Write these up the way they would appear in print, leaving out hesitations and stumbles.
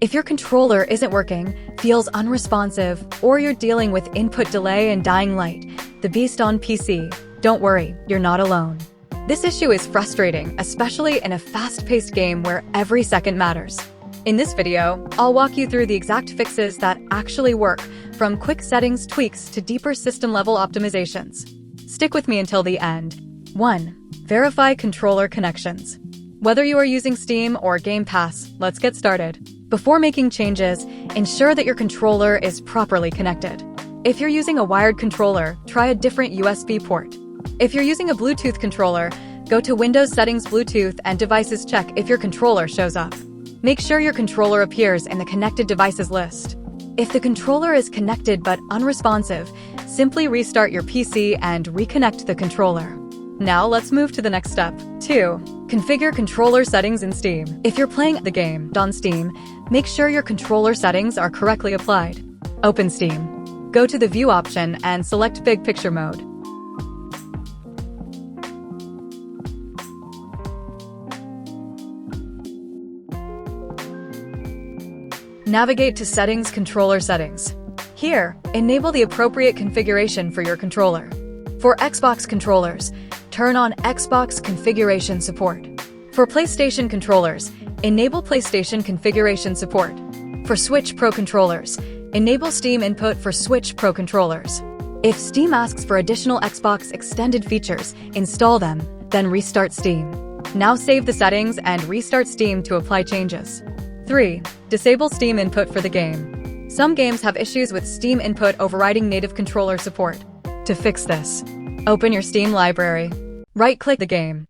If your controller isn't working, feels unresponsive, or you're dealing with input delay and dying light, the beast on PC, don't worry, you're not alone. This issue is frustrating, especially in a fast-paced game where every second matters. In this video, I'll walk you through the exact fixes that actually work, from quick settings tweaks to deeper system-level optimizations. Stick with me until the end. 1. Verify controller connections. Whether you are using Steam or Game Pass, let's get started. Before making changes, ensure that your controller is properly connected. If you're using a wired controller, try a different USB port. If you're using a Bluetooth controller, go to Windows Settings, Bluetooth, and Devices. Check if your controller shows up. Make sure your controller appears in the Connected Devices list. If the controller is connected but unresponsive, simply restart your PC and reconnect the controller. Now let's move to the next step. 2. Configure controller settings in Steam. If you're playing the game on Steam, make sure your controller settings are correctly applied. Open Steam. Go to the View option and select Big Picture mode. Navigate to Settings, Controller Settings. Here, enable the appropriate configuration for your controller. For Xbox controllers, turn on Xbox configuration support. For PlayStation controllers, enable PlayStation configuration support. For Switch Pro controllers, enable Steam input for Switch Pro controllers. If Steam asks for additional Xbox extended features, install them, then restart Steam. Now save the settings and restart Steam to apply changes. 3. Disable Steam input for the game. Some games have issues with Steam input overriding native controller support. To fix this, open your Steam library. Right-click the game.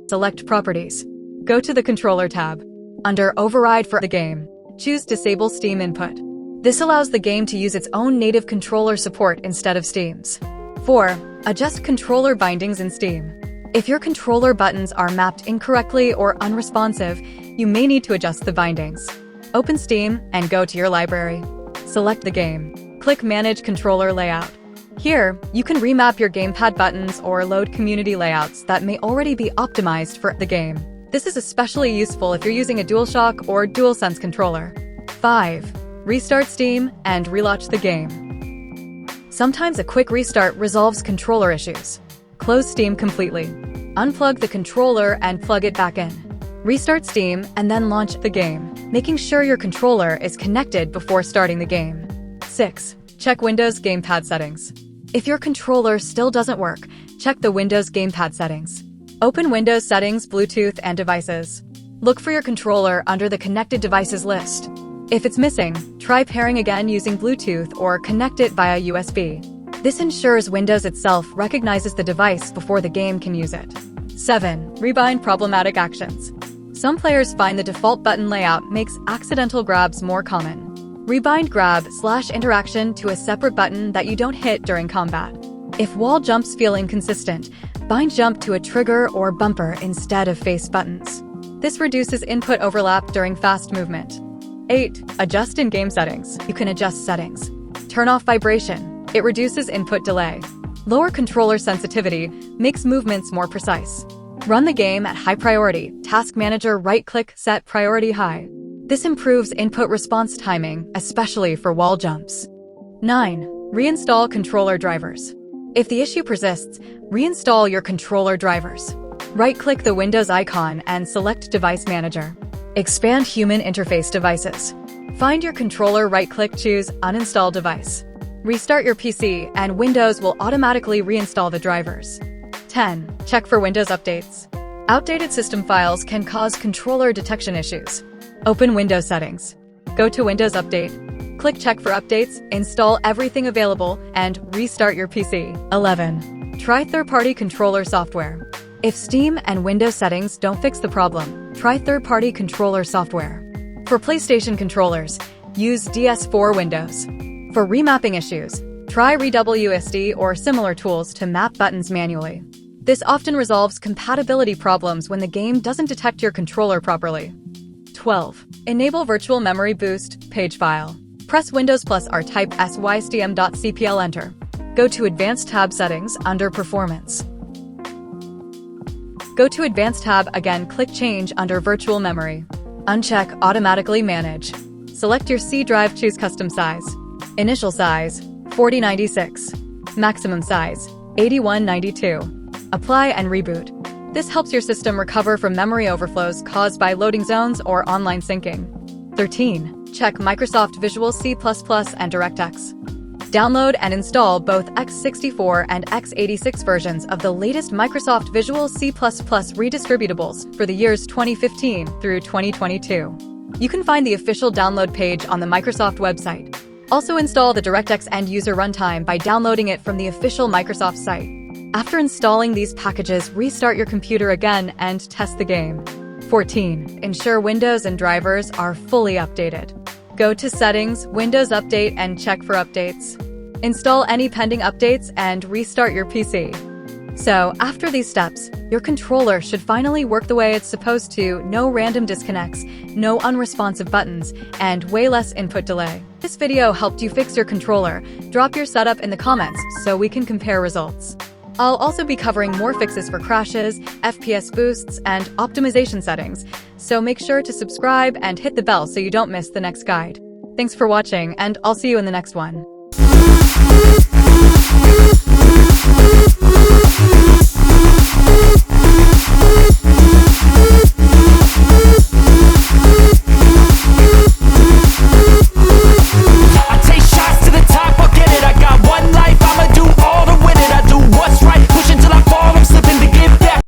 Select Properties. Go to the Controller tab. Under Override for the game, choose Disable Steam input. This allows the game to use its own native controller support instead of Steam's. 4. Adjust controller bindings in Steam. If your controller buttons are mapped incorrectly or unresponsive, you may need to adjust the bindings. Open Steam and go to your library. Select the game. Click Manage Controller Layout. Here, you can remap your gamepad buttons or load community layouts that may already be optimized for the game. This is especially useful if you're using a DualShock or DualSense controller. 5. Restart Steam and relaunch the game. Sometimes a quick restart resolves controller issues. Close Steam completely. Unplug the controller and plug it back in. Restart Steam and then launch the game, making sure your controller is connected before starting the game. 6. Check Windows Gamepad settings. If your controller still doesn't work, check the Windows Gamepad settings. Open Windows Settings, Bluetooth, and Devices. Look for your controller under the Connected Devices list. If it's missing, try pairing again using Bluetooth or connect it via USB. This ensures Windows itself recognizes the device before the game can use it. 7. Rebind problematic actions. Some players find the default button layout makes accidental grabs more common. Rebind grab/interaction to a separate button that you don't hit during combat. If wall jumps feel inconsistent, bind jump to a trigger or bumper instead of face buttons. This reduces input overlap during fast movement. 8. Adjust in-game settings. You can adjust settings. Turn off vibration. It reduces input delay. Lower controller sensitivity makes movements more precise. Run the game at high priority. Task Manager right-click Set Priority High. This improves input response timing, especially for wall jumps. 9. Reinstall controller drivers. If the issue persists, reinstall your controller drivers. Right-click the Windows icon and select Device Manager. Expand Human Interface Devices. Find your controller, right-click, choose Uninstall Device. Restart your PC and Windows will automatically reinstall the drivers. 10. Check for Windows updates. Outdated system files can cause controller detection issues. Open Windows Settings. Go to Windows Update. Click Check for Updates, install everything available, and restart your PC. 11. Try third-party controller software. If Steam and Windows settings don't fix the problem, try third-party controller software. For PlayStation controllers, use DS4 Windows. For remapping issues, try ReWSD or similar tools to map buttons manually. This often resolves compatibility problems when the game doesn't detect your controller properly. 12. Enable Virtual Memory Boost page file. Press Windows plus R, type system.cpl, enter. Go to Advanced tab Settings under Performance. Go to Advanced tab again, click Change under Virtual Memory. Uncheck Automatically Manage. Select your C drive, choose custom size. Initial size, 4096. Maximum size, 8192. Apply and reboot. This helps your system recover from memory overflows caused by loading zones or online syncing. 13. Check Microsoft Visual C++ and DirectX. Download and install both x64 and x86 versions of the latest Microsoft Visual C++ redistributables for the years 2015 through 2022. You can find the official download page on the Microsoft website. Also install the DirectX end-user runtime by downloading it from the official Microsoft site. After installing these packages, restart your computer again and test the game. 14. Ensure Windows and drivers are fully updated. Go to Settings, Windows Update, and check for updates. Install any pending updates and restart your PC. So, after these steps, your controller should finally work the way it's supposed to. No random disconnects, no unresponsive buttons, and way less input delay. This video helped you fix your controller. Drop your setup in the comments so we can compare results. I'll also be covering more fixes for crashes, FPS boosts, and optimization settings, so make sure to subscribe and hit the bell so you don't miss the next guide. Thanks for watching, and I'll see you in the next one.